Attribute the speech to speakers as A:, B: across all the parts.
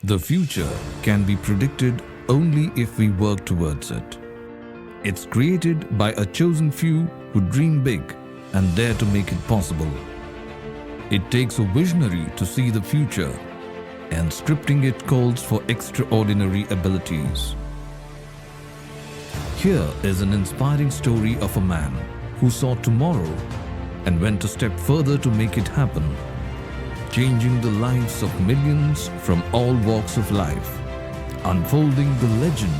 A: The future can be predicted only if we work towards it. It's created by a chosen few who dream big and dare to make it possible. It takes a visionary to see the future, and scripting it calls for extraordinary abilities. Here is an inspiring story of a man who saw tomorrow and went a step further to make it happen, changing the lives of millions from all walks of life, unfolding the legend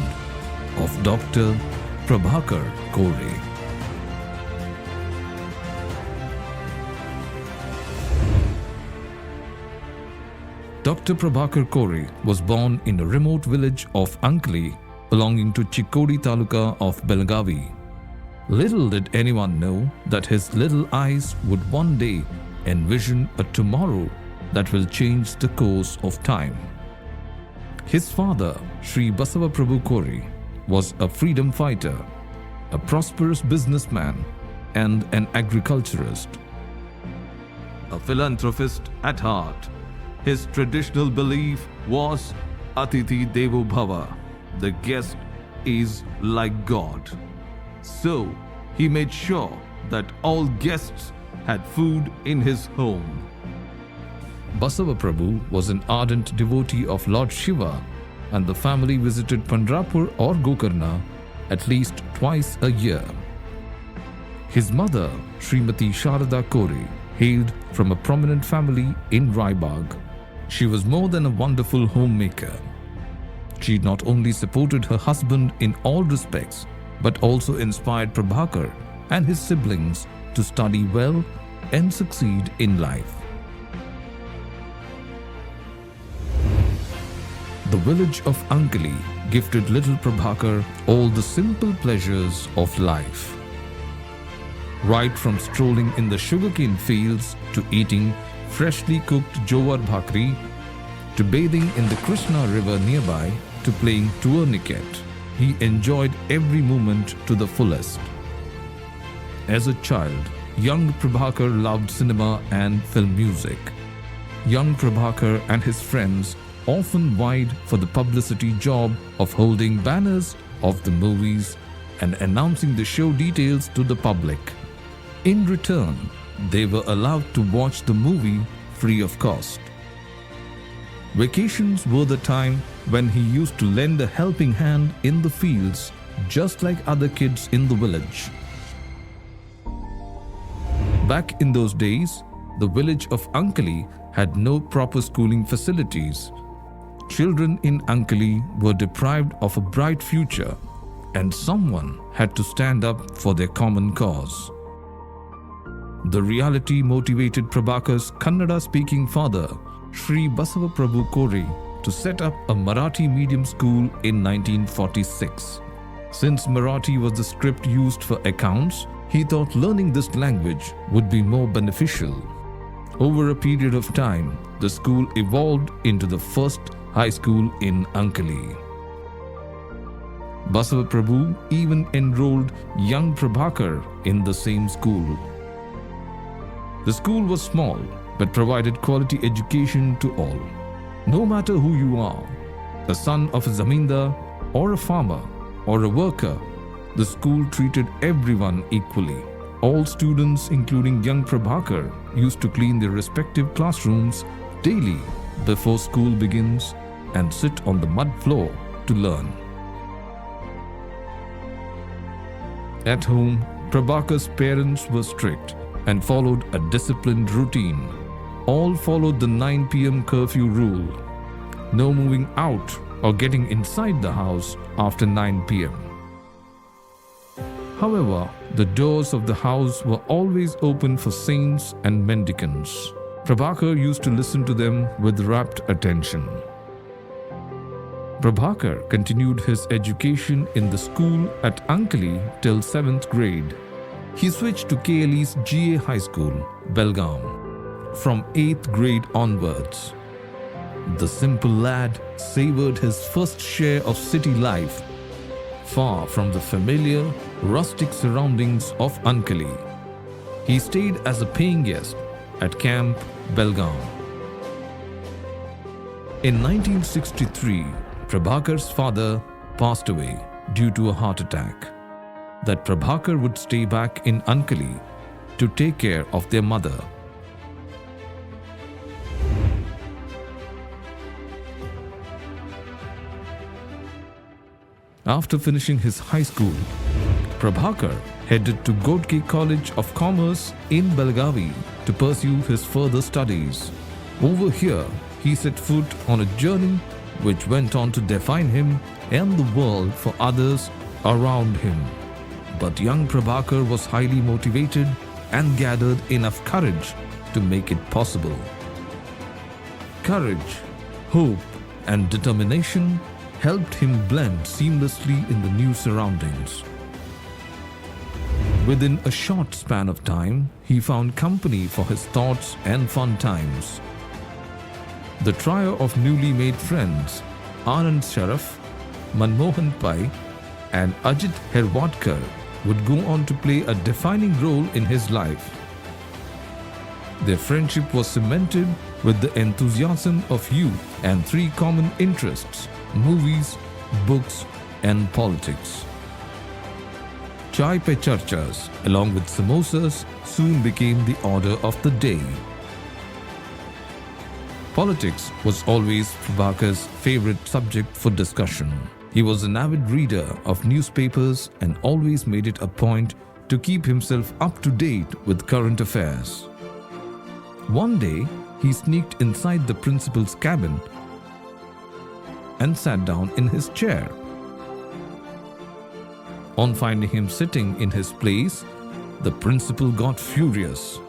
A: of Dr. Prabhakar Kore. Dr. Prabhakar Kore was born in a remote village of Ankali belonging to Chikkodi Taluka of Belagavi. Little did anyone know that his little eyes would one day envision a tomorrow that will change the course of time. His father, Sri Basava Prabhu Kore, was a freedom fighter, a prosperous businessman, and an agriculturist. A philanthropist at heart, his traditional belief was Atithi Devo Bhava, the guest is like God. So, he made sure that all guests had food in his home. Basava Prabhu was an ardent devotee of Lord Shiva, and the family visited Pandharpur or Gokarna at least twice a year. His mother, Srimati Sharada Kore, hailed from a prominent family in Raibagh. She was more than a wonderful homemaker. She not only supported her husband in all respects, but also inspired Prabhakar and his siblings to study well and succeed in life. The village of Ankali gifted little Prabhakar all the simple pleasures of life. Right from strolling in the sugarcane fields to eating freshly cooked jowar bhakri, to bathing in the Krishna river nearby, to playing tourniquet, he enjoyed every moment to the fullest. As a child, young Prabhakar loved cinema and film music. Young Prabhakar and his friends often vied for the publicity job of holding banners of the movies and announcing the show details to the public. In return, they were allowed to watch the movie free of cost. Vacations were the time when he used to lend a helping hand in the fields, just like other kids in the village. Back in those days, the village of Ankali had no proper schooling facilities. Children in Ankali were deprived of a bright future, and someone had to stand up for their common cause. The reality motivated Prabhakar's Kannada-speaking father, Sri Basava Prabhu Kore, to set up a Marathi medium school in 1946. Since Marathi was the script used for accounts, he thought learning this language would be more beneficial. Over a period of time, the school evolved into the first high school in Ankali. Basava Prabhu even enrolled young Prabhakar in the same school. The school was small but provided quality education to all. No matter who you are, a son of a zamindar or a farmer or a worker, the school treated everyone equally. All students, including young Prabhakar, used to clean their respective classrooms daily before school begins and sit on the mud floor to learn. At home, Prabhakar's parents were strict and followed a disciplined routine. All followed the 9 p.m. curfew rule. No moving out or getting inside the house after 9 p.m. However, the doors of the house were always open for saints and mendicants. Prabhakar used to listen to them with rapt attention. Prabhakar continued his education in the school at Ankali till 7th grade. He switched to KLE's GA High School, Belgaum, from 8th grade onwards. The simple lad savored his first share of city life, far from the familiar, rustic surroundings of Ankali. He stayed as a paying guest at Camp Belgaum. In 1963, Prabhakar's father passed away due to a heart attack. That Prabhakar would stay back in Ankali to take care of their mother. After finishing his high school, Prabhakar headed to Godke College of Commerce in Belgavi to pursue his further studies. Over here, he set foot on a journey which went on to define him and the world for others around him. But young Prabhakar was highly motivated and gathered enough courage to make it possible. Courage, hope, and determination helped him blend seamlessly in the new surroundings. Within a short span of time, he found company for his thoughts and fun times. The trio of newly made friends, Anand Sharaf, Manmohan Pai, and Ajit Herwadkar, would go on to play a defining role in his life. Their friendship was cemented with the enthusiasm of youth and three common interests: movies, books, and politics. Chai Pe Charchas, along with samosas, soon became the order of the day. Politics was always Prabhakar's favorite subject for discussion. He was an avid reader of newspapers and always made it a point to keep himself up to date with current affairs. One day, he sneaked inside the principal's cabin and sat down in his chair. On finding him sitting in his place, the principal got furious.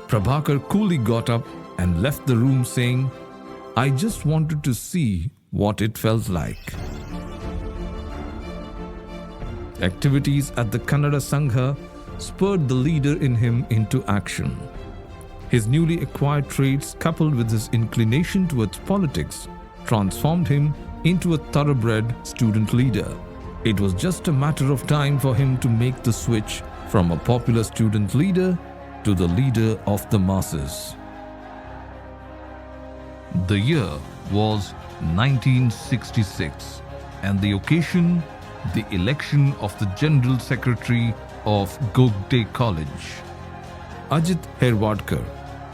A: Prabhakar coolly got up and left the room saying, "I just wanted to see what it felt like." Activities at the Kannada Sangha spurred the leader in him into action. His newly acquired traits, coupled with his inclination towards politics, transformed him into a thoroughbred student leader. It was just a matter of time for him to make the switch from a popular student leader to the leader of the masses. The year was 1966 and the occasion, the election of the General Secretary of Godke College. Ajit Herwadkar,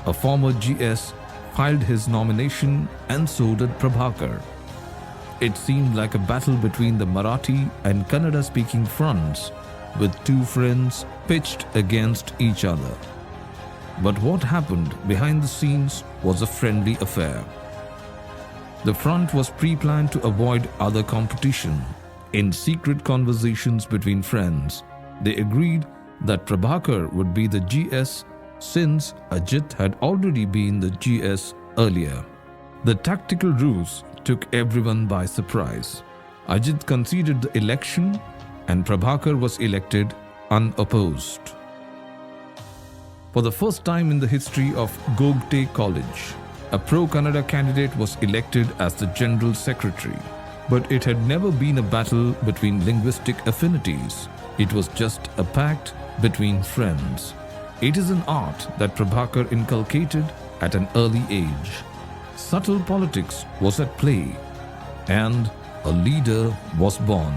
A: a former GS, filed his nomination and so did Prabhakar. It seemed like a battle between the Marathi and Kannada-speaking fronts, with two friends pitched against each other. But what happened behind the scenes was a friendly affair. The front was pre-planned to avoid other competition. In secret conversations between friends, they agreed that Prabhakar would be the GS since Ajit had already been the GS earlier. The tactical ruse took everyone by surprise. Ajit conceded the election and Prabhakar was elected unopposed. For the first time in the history of Godke College, a pro-Kannada candidate was elected as the General Secretary. But it had never been a battle between linguistic affinities. It was just a pact between friends. It is an art that Prabhakar inculcated at an early age. Subtle politics was at play, and a leader was born.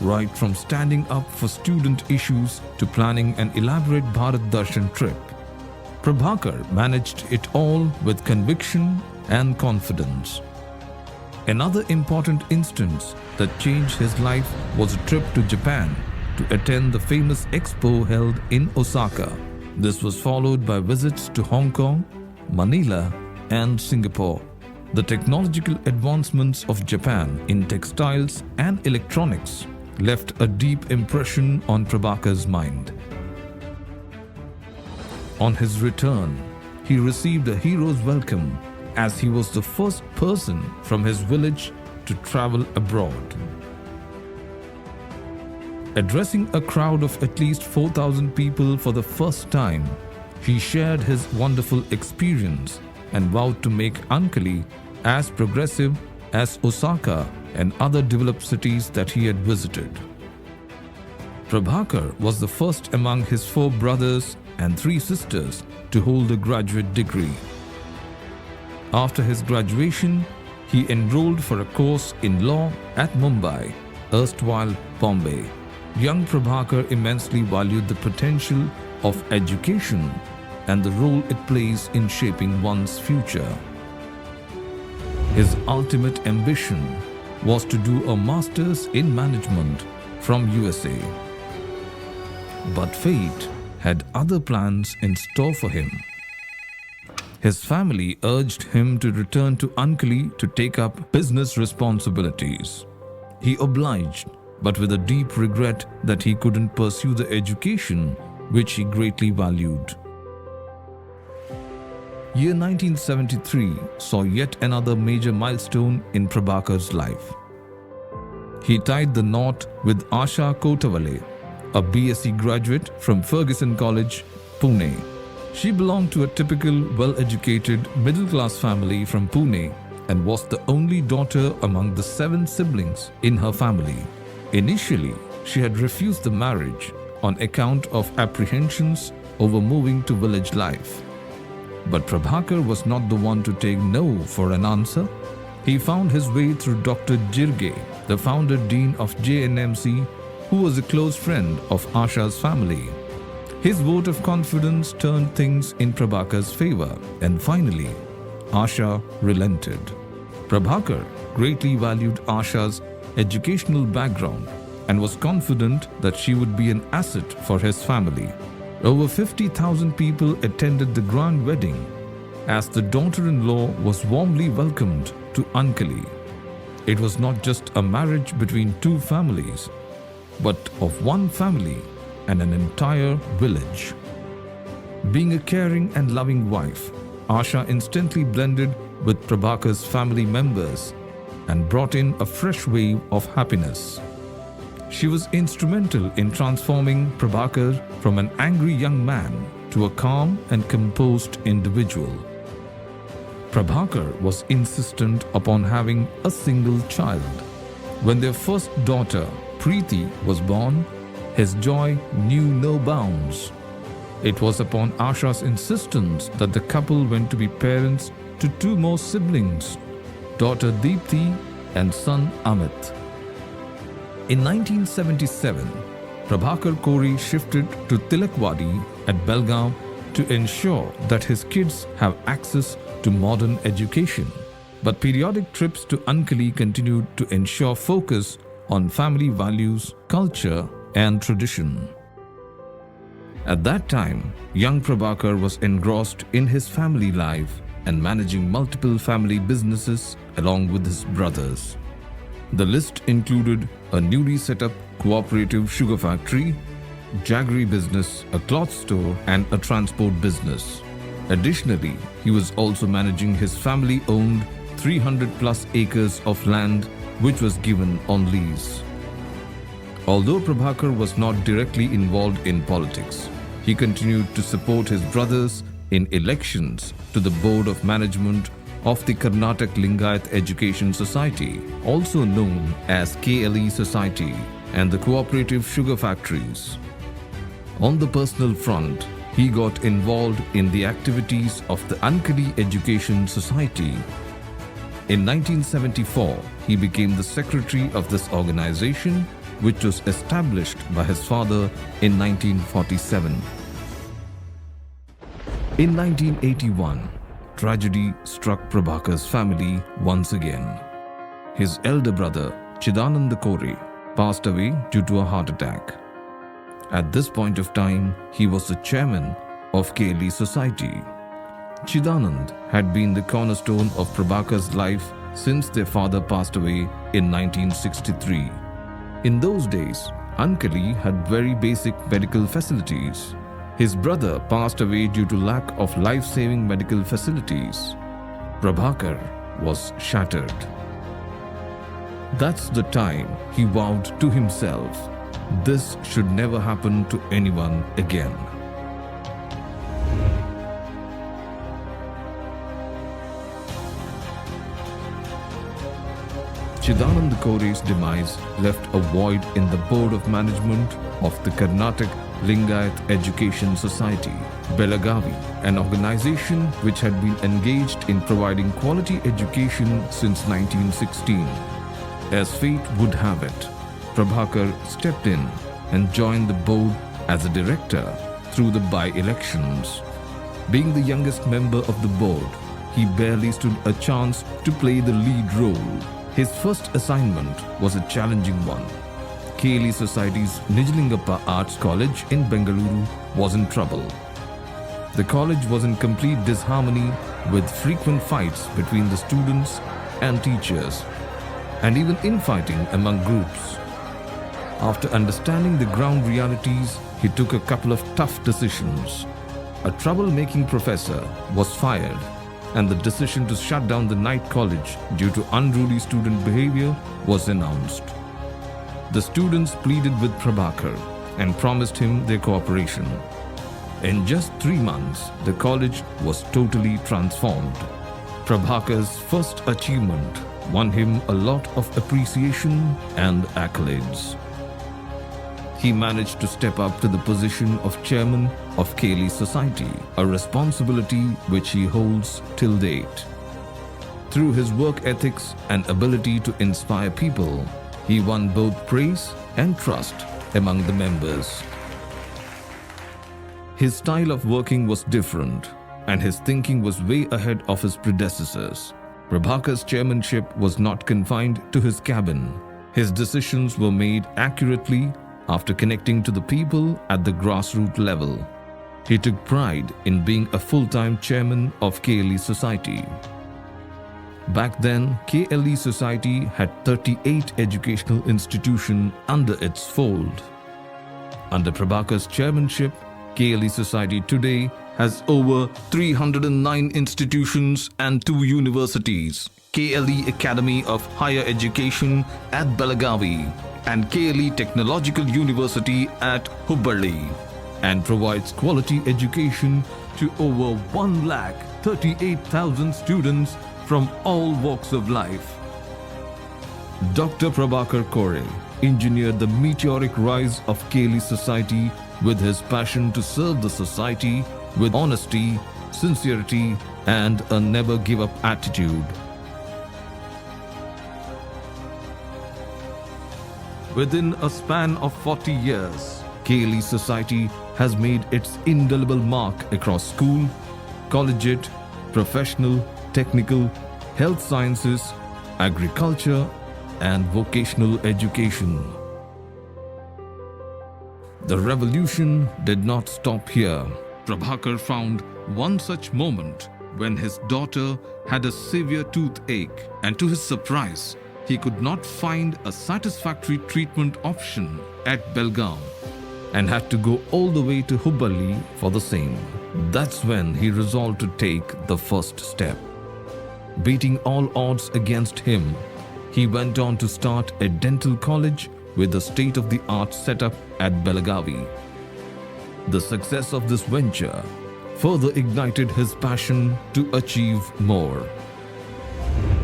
A: Right from standing up for student issues to planning an elaborate Bharat Darshan trip, Prabhakar managed it all with conviction and confidence. Another important instance that changed his life was a trip to Japan to attend the famous expo held in Osaka. This was followed by visits to Hong Kong, Manila, and Singapore. The technological advancements of Japan in textiles and electronics left a deep impression on Prabhakar's mind. On his return, he received a hero's welcome as he was the first person from his village to travel abroad. Addressing a crowd of at least 4,000 people for the first time, he shared his wonderful experience and vowed to make Ankali as progressive as Osaka and other developed cities that he had visited. Prabhakar was the first among his 4 brothers and 3 sisters to hold a graduate degree. After his graduation, he enrolled for a course in law at Mumbai, erstwhile Bombay. Young Prabhakar immensely valued the potential of education and the role it plays in shaping one's future. His ultimate ambition was to do a master's in management from USA. But fate had other plans in store for him. His family urged him to return to Ankali to take up business responsibilities. He obliged, but with a deep regret that he couldn't pursue the education which he greatly valued. Year 1973 saw yet another major milestone in Prabhakar's life. He tied the knot with Asha Kotawale, a BSc graduate from Ferguson College, Pune. She belonged to a typical, well-educated, middle-class family from Pune and was the only daughter among the 7 siblings in her family. Initially, she had refused the marriage on account of apprehensions over moving to village life. But Prabhakar was not the one to take no for an answer. He found his way through Dr. Jirge, the founder dean of JNMC, who was a close friend of Asha's family. His vote of confidence turned things in Prabhakar's favor, and finally, Asha relented. Prabhakar greatly valued Asha's educational background and was confident that she would be an asset for his family. Over 50,000 people attended the grand wedding as the daughter-in-law was warmly welcomed to Ankali. It was not just a marriage between 2 families, but of one family and an entire village. Being a caring and loving wife, Asha instantly blended with Prabhakar's family members and brought in a fresh wave of happiness. She was instrumental in transforming Prabhakar from an angry young man to a calm and composed individual. Prabhakar was insistent upon having a single child. When their first daughter, Preeti, was born, his joy knew no bounds. It was upon Asha's insistence that the couple went to be parents to 2 more siblings, daughter Deepthi and son Amit. In 1977, Prabhakar Kore shifted to Tilakwadi at Belgaum to ensure that his kids have access to modern education. But periodic trips to Ankali continued to ensure focus on family values, culture, and tradition. At that time, young Prabhakar was engrossed in his family life and managing multiple family businesses along with his brothers. The list included a newly set up cooperative sugar factory, jaggery business, a cloth store, and a transport business. Additionally, he was also managing his family-owned 300+ acres of land which was given on lease. Although Prabhakar was not directly involved in politics, he continued to support his brothers in elections to the Board of Management of the Karnataka Lingayat Education Society, also known as KLE Society, and the cooperative sugar factories. On the personal front, he got involved in the activities of the Ankali Education Society. In 1974, he became the secretary of this organization, which was established by his father in 1947. In 1981, tragedy struck Prabhakar's family once again. His elder brother, Chidanand Kore, passed away due to a heart attack. At this point of time, he was the chairman of KLE Society. Chidanand had been the cornerstone of Prabhakar's life since their father passed away in 1963. In those days, Ankali had very basic medical facilities. His brother passed away due to lack of life-saving medical facilities. Prabhakar was shattered. That's the time he vowed to himself, this should never happen to anyone again. Chidanand Kore's demise left a void in the Board of Management of the Karnataka Lingayat Education Society. Belagavi, an organization which had been engaged in providing quality education since 1916. As fate would have it, Prabhakar stepped in and joined the board as a director through the by-elections. Being the youngest member of the board, he barely stood a chance to play the lead role. His first assignment was a challenging one. KLE Society's Nijlingappa Arts College in Bengaluru was in trouble. The college was in complete disharmony with frequent fights between the students and teachers, and even infighting among groups. After understanding the ground realities, he took a couple of tough decisions. A troublemaking professor was fired, and the decision to shut down the night college due to unruly student behavior was announced. The students pleaded with Prabhakar and promised him their cooperation. In just 3 months, the college was totally transformed. Prabhakar's first achievement won him a lot of appreciation and accolades. He managed to step up to the position of chairman of KLE Society, a responsibility which he holds till date. Through his work ethics and ability to inspire people, he won both praise and trust among the members. His style of working was different, and his thinking was way ahead of his predecessors. Prabhakar's chairmanship was not confined to his cabin. His decisions were made accurately after connecting to the people at the grassroots level. He took pride in being a full-time chairman of KLE Society. Back then, KLE Society had 38 educational institutions under its fold. Under Prabhakar's chairmanship, KLE Society today has over 309 institutions and 2 universities, KLE Academy of Higher Education at Belagavi and KLE Technological University at Hubballi, and provides quality education to over 1,38,000 students from all walks of life. Dr. Prabhakar Kore engineered the meteoric rise of KLE Society with his passion to serve the society with honesty, sincerity, and a never-give-up attitude. Within a span of 40 years, KLE Society has made its indelible mark across school, collegiate, professional, technical, health sciences, agriculture, and vocational education. The revolution did not stop here. Prabhakar found one such moment when his daughter had a severe toothache, and to his surprise, he could not find a satisfactory treatment option at Belgaum and had to go all the way to Hubballi for the same. That's when he resolved to take the first step. Beating all odds against him, he went on to start a dental college with a state-of-the-art setup at Belagavi. The success of this venture further ignited his passion to achieve more.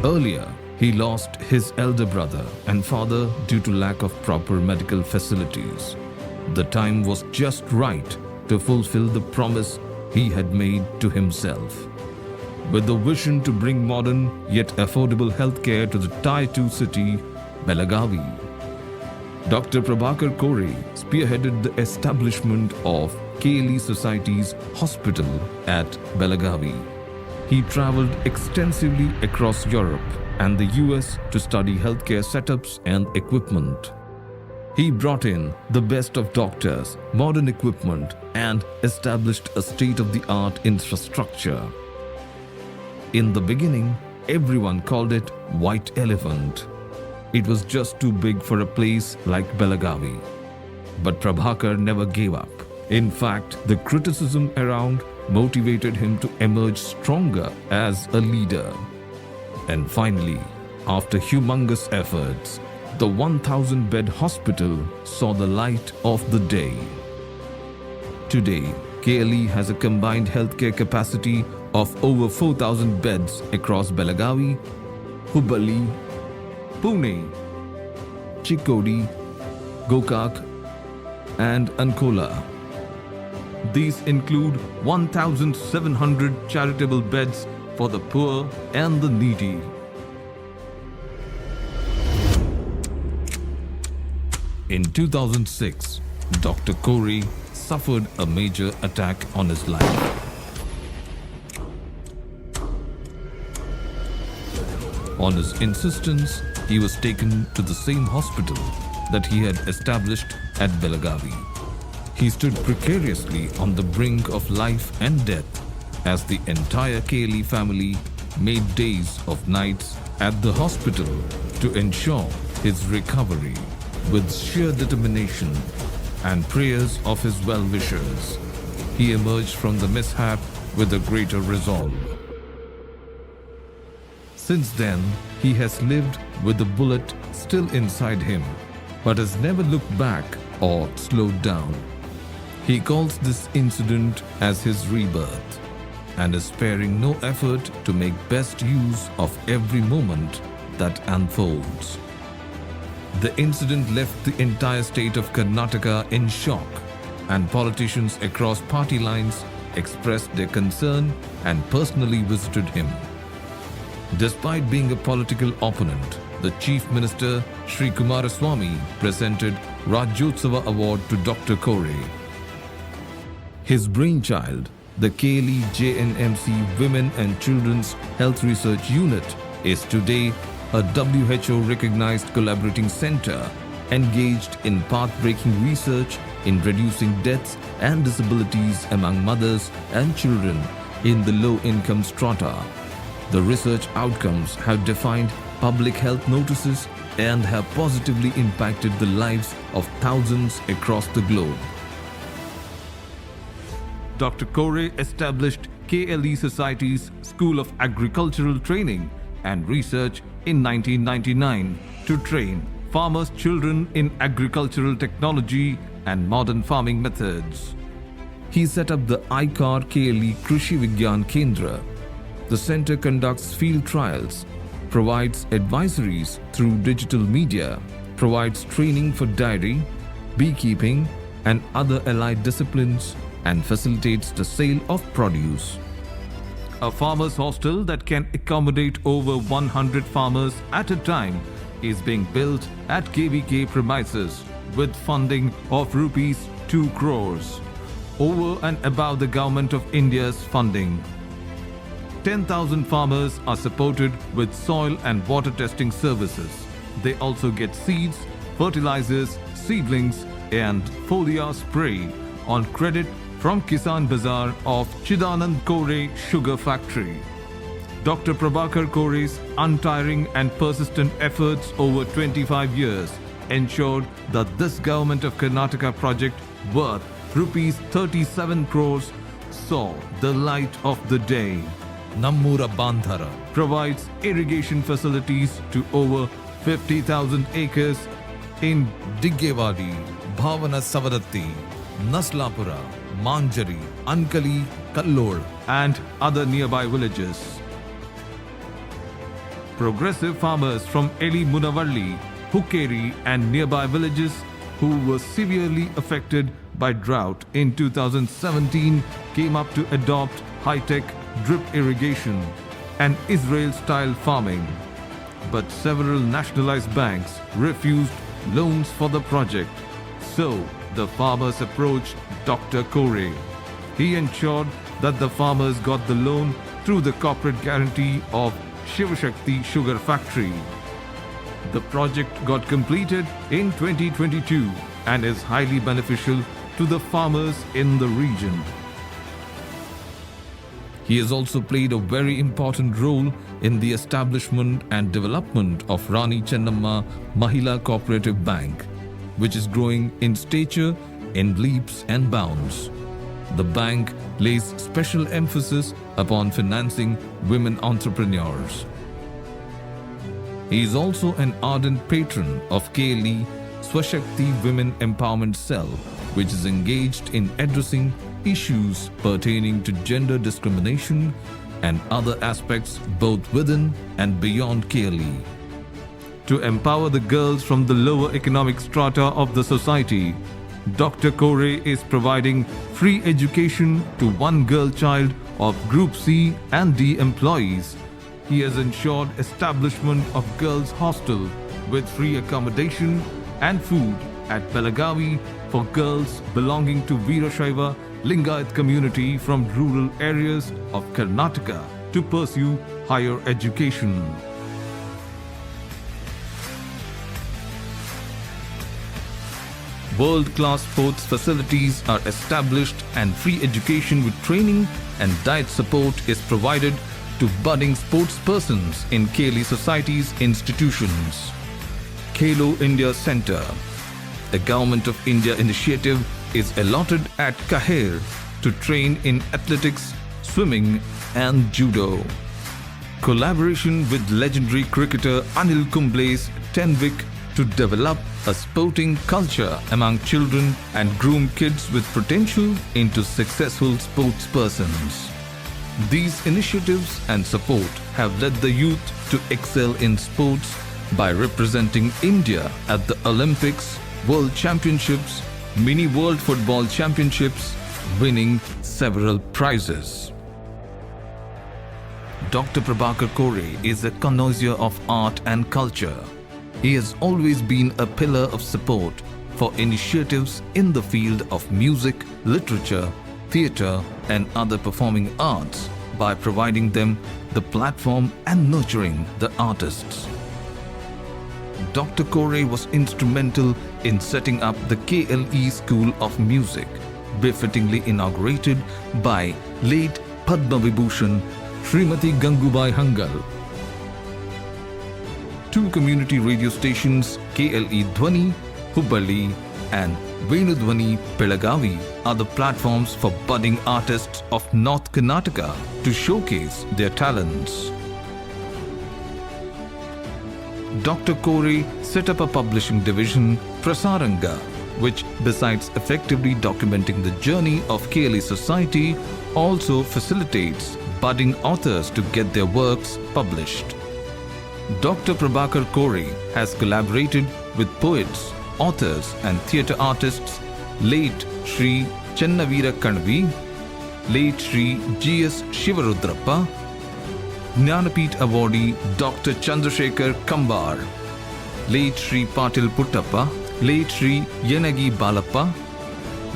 A: Earlier, he lost his elder brother and father due to lack of proper medical facilities. The time was just right to fulfill the promise he had made to himself. With the vision to bring modern yet affordable healthcare to the Tier 2 city, Belagavi, Dr. Prabhakar Kore spearheaded the establishment of KLE Society's hospital at Belagavi. He traveled extensively across Europe and the US to study healthcare setups and equipment. He brought in the best of doctors, modern equipment, and established a state-of-the-art infrastructure. In the beginning, everyone called it White Elephant. It was just too big for a place like Belagavi. But Prabhakar never gave up. In fact, the criticism around motivated him to emerge stronger as a leader. And finally, after humongous efforts, the 1,000-bed hospital saw the light of the day. Today, KLE has a combined healthcare capacity of over 4,000 beds across Belagavi, Hubballi, Pune, Chikkodi, Gokak, and Ankola. These include 1,700 charitable beds for the poor and the needy. In 2006, Dr. Kore suffered a major attack on his life. On his insistence, he was taken to the same hospital that he had established at Belagavi. He stood precariously on the brink of life and death as the entire Kore family made days of nights at the hospital to ensure his recovery. With sheer determination and prayers of his well-wishers, he emerged from the mishap with a greater resolve. Since then, he has lived with the bullet still inside him, but has never looked back or slowed down. He calls this incident as his rebirth and is sparing no effort to make best use of every moment that unfolds. The incident left the entire state of Karnataka in shock, and politicians across party lines expressed their concern and personally visited him. Despite being a political opponent, the Chief Minister Sri Kumaraswamy presented Rajyotsava Award to Dr. Kore. His brainchild, the Kore JNMC Women and Children's Health Research Unit, is today a WHO-recognized collaborating center engaged in path-breaking research in reducing deaths and disabilities among mothers and children in the low-income strata. The research outcomes have defined public health notices and have positively impacted the lives of thousands across the globe. Dr. Kore established KLE Society's School of Agricultural Training and Research in 1999 to train farmers' children in agricultural technology and modern farming methods. He set up the ICAR KLE Krishi Vigyan Kendra. The center conducts field trials, provides advisories through digital media, provides training for dairy, beekeeping, and other allied disciplines, and facilitates the sale of produce. A farmers' hostel that can accommodate over 100 farmers at a time is being built at KVK premises with funding of rupees 2 crores, over and above the Government of India's funding. 10,000 farmers are supported with soil and water testing services. They also get seeds, fertilizers, seedlings, and foliar spray on credit from Kisan Bazaar of Chidanand Kore Sugar Factory. Dr. Prabhakar Kore's untiring and persistent efforts over 25 years ensured that this Government of Karnataka project worth rupees 37 crores saw the light of the day. Nammura Bandhara provides irrigation facilities to over 50,000 acres in Diggewadi, Bhavana Savaratti, Naslapura, Manjari, Ankali, Kallol, and other nearby villages. Progressive farmers from Eli Munavalli, Hukkeri, and nearby villages who were severely affected by drought in 2017 came up to adopt high-tech drip irrigation and Israel-style farming. But several nationalized banks refused loans for the project. So, the farmers approached Dr. Kore. He ensured that the farmers got the loan through the corporate guarantee of Shivashakti Sugar Factory. The project got completed in 2022 and is highly beneficial to the farmers in the region. He has also played a very important role in the establishment and development of Rani Chennamma Mahila Cooperative Bank, which is growing in stature in leaps and bounds. The bank lays special emphasis upon financing women entrepreneurs. He is also an ardent patron of KLE Swashakti Women Empowerment Cell, which is engaged in addressing issues pertaining to gender discrimination and other aspects both within and beyond KLE. To empower the girls from the lower economic strata of the society, Dr. Kore is providing free education to one girl child of Group C and D employees. He has ensured establishment of girls' hostel with free accommodation and food at Belagavi for girls belonging to Veerashaiva Lingayat community from rural areas of Karnataka to pursue higher education. World-class sports facilities are established and free education with training and diet support is provided to budding sports persons in Keli Society's institutions. Khelo India Centre, a Government of India initiative, is allotted at Kaher to train in athletics, swimming and judo. Collaboration with legendary cricketer Anil Kumble's Tenwick to develop a sporting culture among children and groom kids with potential into successful sports persons. These initiatives and support have led the youth to excel in sports by representing India at the Olympics, World Championships, Mini World Football Championships, winning several prizes. Dr. Prabhakar Kore is a connoisseur of art and culture. He has always been a pillar of support for initiatives in the field of music, literature, theatre and other performing arts by providing them the platform and nurturing the artists. Dr. Kore was instrumental in setting up the KLE School of Music, befittingly inaugurated by late Padma Vibhushan Srimati Gangubai Hangal. Two community radio stations, KLE Dhwani, Hubballi and Venudhwani, Belagavi, are the platforms for budding artists of North Karnataka to showcase their talents. Dr. Kore set up a publishing division, Prasaranga, which besides effectively documenting the journey of KLE Society, also facilitates budding authors to get their works published. Dr. Prabhakar Kore has collaborated with poets, authors and theatre artists late Sri Chennavira Kanvi, late Sri G.S. Shivarudrappa, Jnanapith awardee Dr. Chandrasekhar Kambar, late Sri Patil Puttappa, late Sri Yanagi Balappa,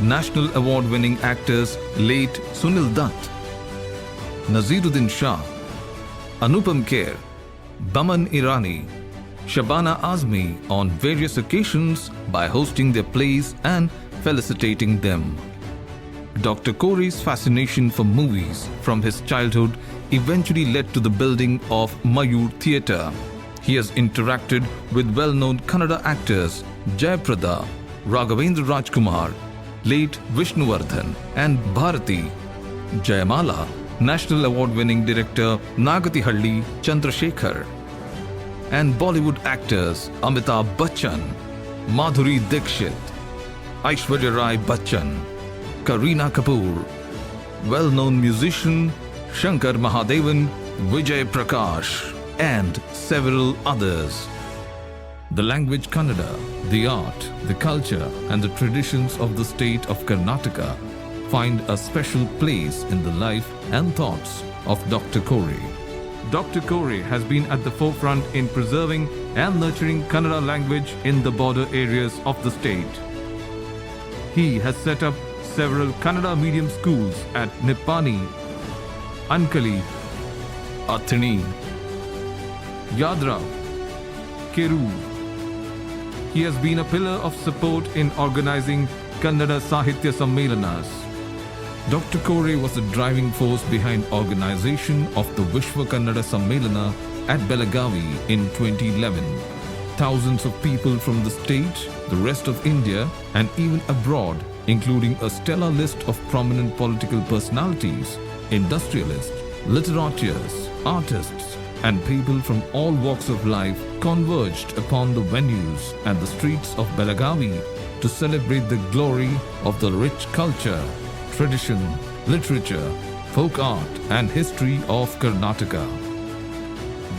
A: National Award-winning actors late Sunil Dutt, Naziruddin Shah, Anupam Kher, Baman Irani, Shabana Azmi on various occasions by hosting their plays and felicitating them. Dr. Kore's fascination for movies from his childhood eventually led to the building of Mayur Theatre. He has interacted with well-known Kannada actors Jayaprada, Raghavendra Rajkumar, late Vishnuvardhan and Bharati, Jayamala, National Award-winning director Nagatihalli Chandrasekhar, and Bollywood actors Amitabh Bachchan, Madhuri Dixit, Aishwarya Rai Bachchan, Kareena Kapoor, well-known musician Shankar Mahadevan, Vijay Prakash, and several others. The language Kannada, the art, the culture and the traditions of the state of Karnataka find a special place in the life and thoughts of Dr. Kore. Dr. Kore has been at the forefront in preserving and nurturing Kannada language in the border areas of the state. He has set up several Kannada medium schools at Nippani, Ankali, Athini, Yadra, Keru. He has been a pillar of support in organizing Kannada Sahitya Sammelanas. Dr. Kore was the driving force behind organization of the Vishwa Kannada Sammelana at Belagavi in 2011. Thousands of people from the state, the rest of India and even abroad, including a stellar list of prominent political personalities, industrialists, literateurs, artists and people from all walks of life converged upon the venues and the streets of Belagavi to celebrate the glory of the rich culture, tradition, literature, folk art and history of Karnataka.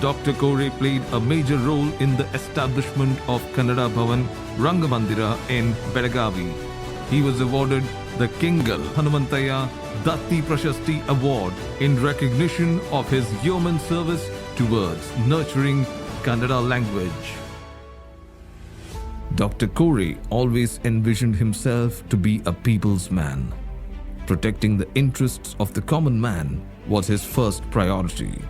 A: Dr. Kore played a major role in the establishment of Kannada Bhavan Rangamandira in Belagavi. he was awarded the Kingal Hanumantaya Datti Prashasti Award in recognition of his yeoman service towards nurturing Kannada language. Dr. Kore always envisioned himself to be a people's man. Protecting the interests of the common man was his first priority.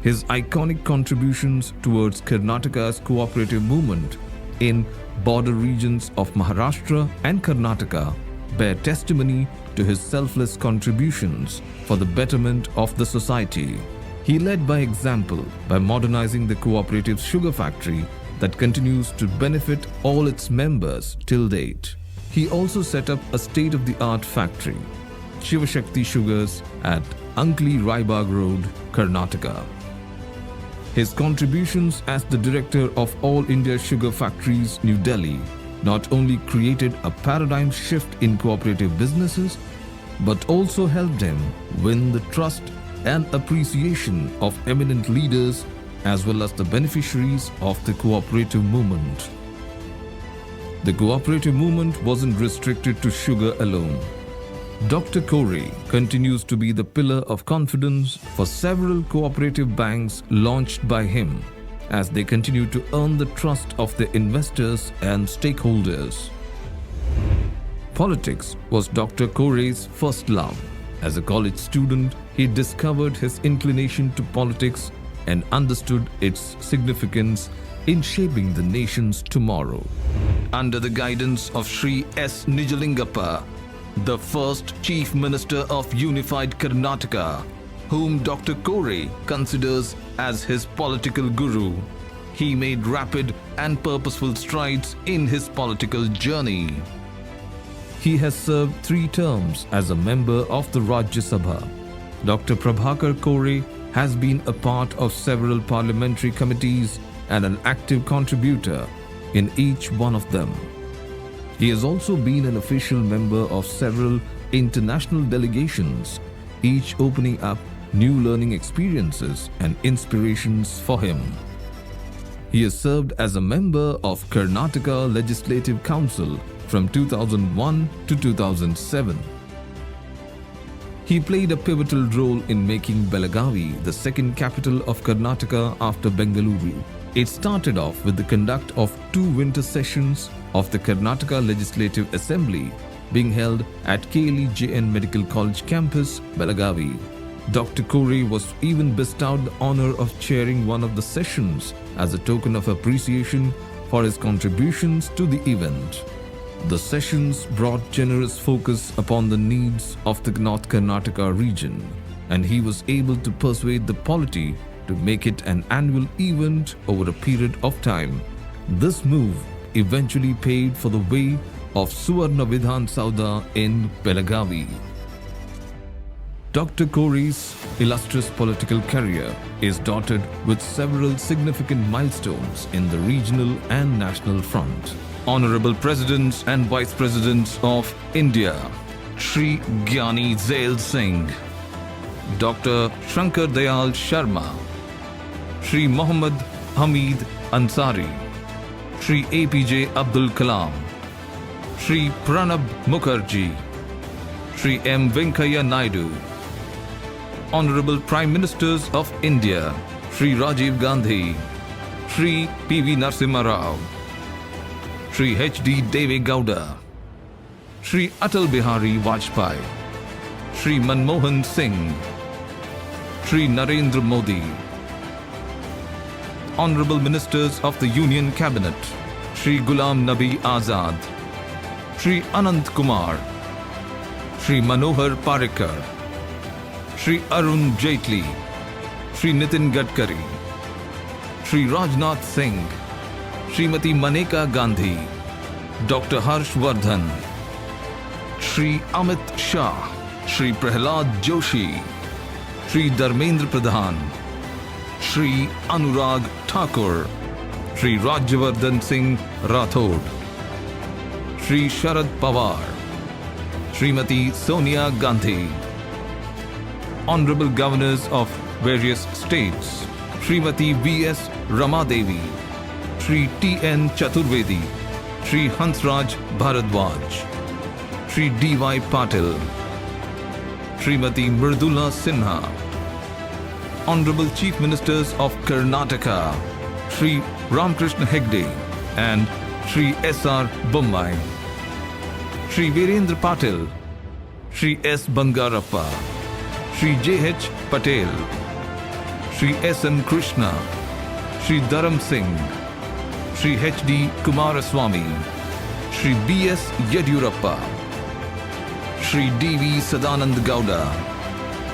A: His iconic contributions towards Karnataka's cooperative movement in border regions of Maharashtra and Karnataka bear testimony to his selfless contributions for the betterment of the society. He led by example by modernizing the cooperative sugar factory that continues to benefit all its members till date. He also set up a state-of-the-art factory, Shivashakti Sugars, at Ankli Raibag Road, Karnataka. His contributions as the director of All India Sugar Factories, New Delhi, not only created a paradigm shift in cooperative businesses, but also helped him win the trust and appreciation of eminent leaders as well as the beneficiaries of the cooperative movement. The cooperative movement wasn't restricted to sugar alone. Dr. Kore continues to be the pillar of confidence for several cooperative banks launched by him as they continue to earn the trust of their investors and stakeholders. Politics was Dr. Kore's first love. As a college student, he discovered his inclination to politics and understood its significance in shaping the nation's tomorrow. Under the guidance of Sri S. Nijalingappa, the first Chief Minister of Unified Karnataka, whom Dr. Kore considers as his political guru, he made rapid and purposeful strides in his political journey. He has served 3 terms as a member of the Rajya Sabha. Dr. Prabhakar Kore has been a part of several parliamentary committees and an active contributor in each one of them. He has also been an official member of several international delegations, each opening up new learning experiences and inspirations for him. He has served as a member of Karnataka Legislative Council from 2001 to 2007. He played a pivotal role in making Belagavi the second capital of Karnataka after Bengaluru. It started off with the conduct of 2 winter sessions of the Karnataka Legislative Assembly being held at KLE-JN Medical College campus, Belagavi. Dr. Kore was even bestowed the honor of chairing one of the sessions as a token of appreciation for his contributions to the event. The sessions brought generous focus upon the needs of the North Karnataka region, and he was able to persuade the polity to make it an annual event over a period of time. This move eventually paved for the way of Suvarna Vidhan Sauda in Belagavi. Dr. Kore's illustrious political career is dotted with several significant milestones in the regional and national front. Honorable Presidents and Vice Presidents of India, Shri Gyani Zail Singh, Dr. Shankar Dayal Sharma, Shri Muhammad Hamid Ansari, Shri APJ Abdul Kalam, Shri Pranab Mukherjee, Shri M. Venkaiah Naidu, Honorable Prime Ministers of India, Shri Rajiv Gandhi, Shri P.V. Narasimha Rao, Shri H.D. Deve Gowda, Shri Atal Bihari Vajpayee, Shri Manmohan Singh, Shri Narendra Modi, Honorable Ministers of the Union Cabinet, Shri Ghulam Nabi Azad, Shri Anant Kumar, Shri Manohar Parrikar, Shri Arun Jaitley, Shri Nitin Gadkari, Shri Rajnath Singh, Srimati Maneka Gandhi, Dr. Harsh Vardhan, Shri Amit Shah, Shri Prahlad Joshi, Shri Dharmendra Pradhan, Shri Anurag Thakur, Shri Rajyavardhan Singh Rathod, Shri Sharad Pawar, Srimati Sonia Gandhi, Honorable Governors of various states, Srimati V.S. Ramadevi, Shri T.N. Chaturvedi, Shri Hansraj Bharadwaj, Shri D.Y. Patil, Srimati Mridula Sinha, Honorable Chief Ministers of Karnataka, Shri Ramkrishna Hegde and Shri S.R. Bommai, Shri Virendra Patil, Shri S. Bangarappa, Shri J.H. Patel, Shri S.M. Krishna, Shri Dharam Singh, Shri H.D. Kumaraswamy, Shri B.S. Yediyurappa, Shri D.V. Sadanand Gowda,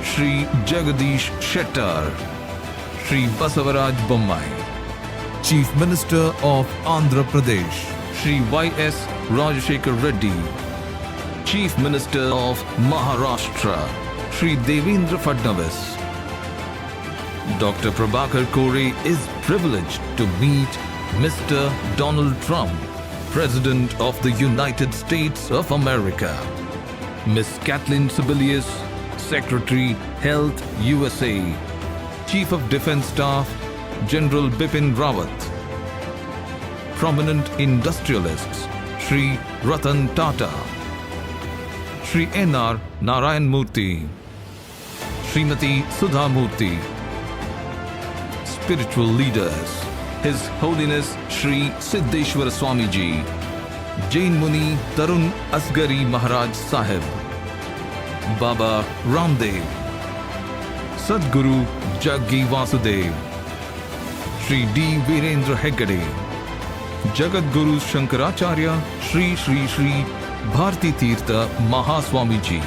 A: Shri Jagadish Shettar, Shri Basavaraj Bommai, Chief Minister of Andhra Pradesh, Shri Y.S. Rajashekar Reddy, Chief Minister of Maharashtra, Shri Devendra Fadnavis. Dr. Prabhakar Kore is privileged to meet Mr. Donald Trump, President of the United States of America, Miss Kathleen Sebelius, Secretary, Health, USA, Chief of Defense Staff, General Bipin Rawat, prominent industrialists, Shri Ratan Tata, Shri N.R. Narayan Murthy, Srimati Sudha Murthy, spiritual leaders, His Holiness Shri Siddheshwara Swamiji, Jain Muni Tarun Asgari Maharaj Sahib, Baba Ramdev, Sadguru Jaggi Vasudev, Shri D. Virendra Hegde, Jagat Guru Shankaracharya Shri Bharti Tirtha Mahaswamiji,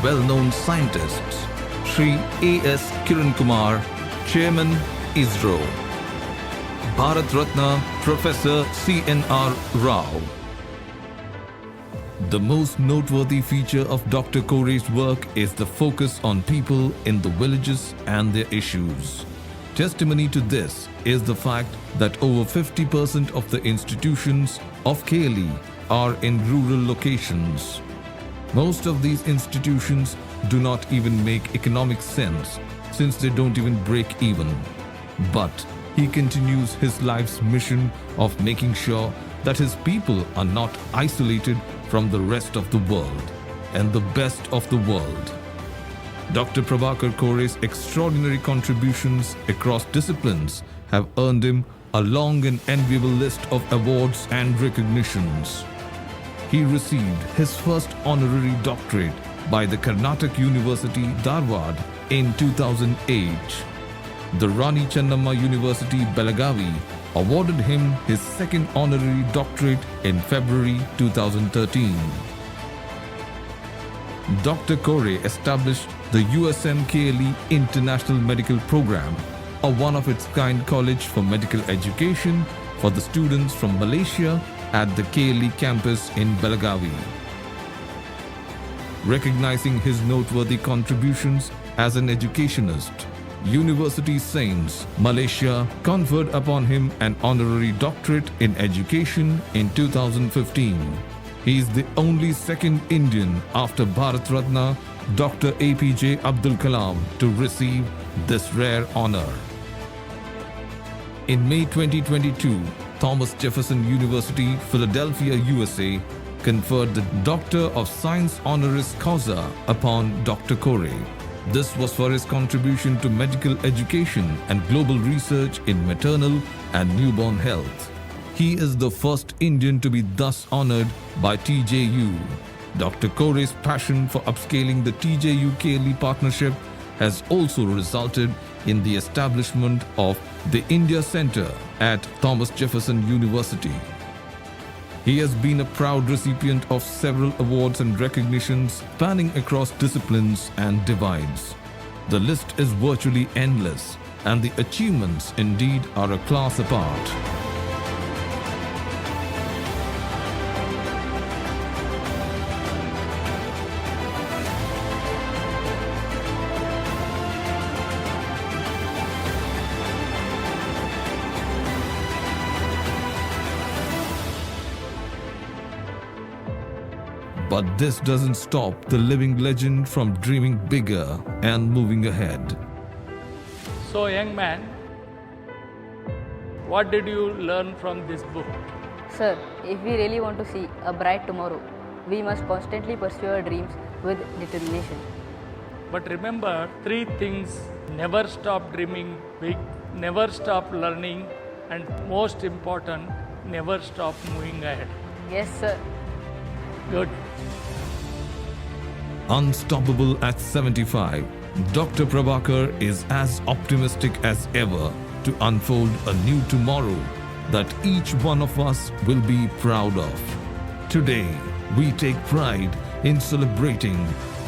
A: well-known scientists, Shri A.S. Kiran Kumar, Chairman, ISRO, Bharat Ratna Professor C.N.R. Rao. The most noteworthy feature of Dr. Kore's work is the focus on people in the villages and their issues. Testimony to this is the fact that over 50% of the institutions of KLE are in rural locations. Most of these institutions do not even make economic sense since they don't even break even. But he continues his life's mission of making sure that his people are not isolated from the rest of the world and the best of the world. Dr. Prabhakar Kore's extraordinary contributions across disciplines have earned him a long and enviable list of awards and recognitions. He received his first honorary doctorate by the Karnataka University, Dharwad in 2008. The Rani Chennamma University, Belagavi awarded him his second honorary doctorate in February 2013. Dr. Kore established the USMKLE International Medical Program, a one-of-its-kind college for medical education for the students from Malaysia at the KLE campus in Belagavi. Recognizing his noteworthy contributions as an educationist, University Saints, Malaysia conferred upon him an honorary doctorate in education in 2015. He is the only second Indian after Bharat Ratna Dr. APJ Abdul Kalam to receive this rare honor. In May 2022, Thomas Jefferson University, Philadelphia, USA conferred the Doctor of Science Honoris Causa upon Dr. Kore. This was for his contribution to medical education and global research in maternal and newborn health. He is the first Indian to be thus honored by TJU. Dr. Kore's passion for upscaling the TJU-KLE partnership has also resulted in the establishment of the India Center at Thomas Jefferson University. He has been a proud recipient of several awards and recognitions spanning across disciplines and divides. The list is virtually endless, and the achievements indeed are a class apart. But this doesn't stop the living legend from dreaming bigger and moving ahead.
B: So, young man, what did you learn from this book? Sir, if we really want to see a bright tomorrow, we must constantly pursue our dreams with determination.
C: But remember three things: never stop dreaming big, never stop learning, and most important, never stop moving ahead.
B: Yes, sir.
C: Good.
A: Unstoppable at 75, Dr. Prabhakar is as optimistic as ever to unfold a new tomorrow that each one of us will be proud of. Today, we take pride in celebrating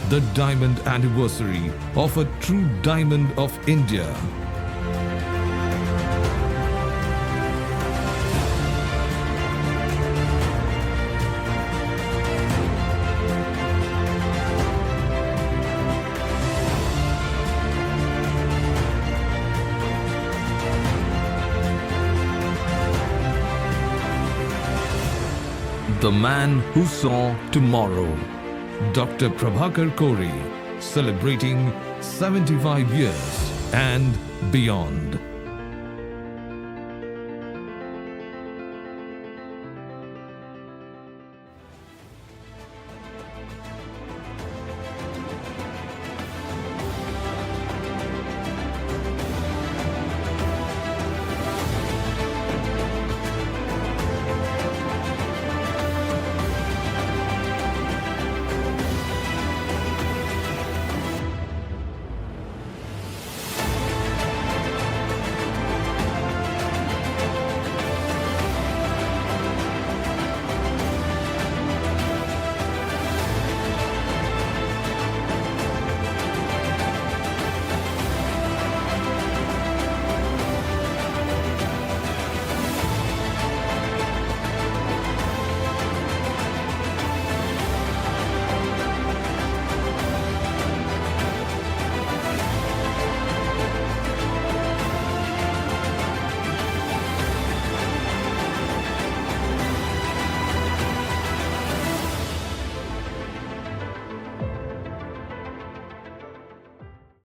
A: the diamond anniversary of a true diamond of India. The man who saw tomorrow, Dr. Prabhakar Kore, celebrating 75 years and beyond.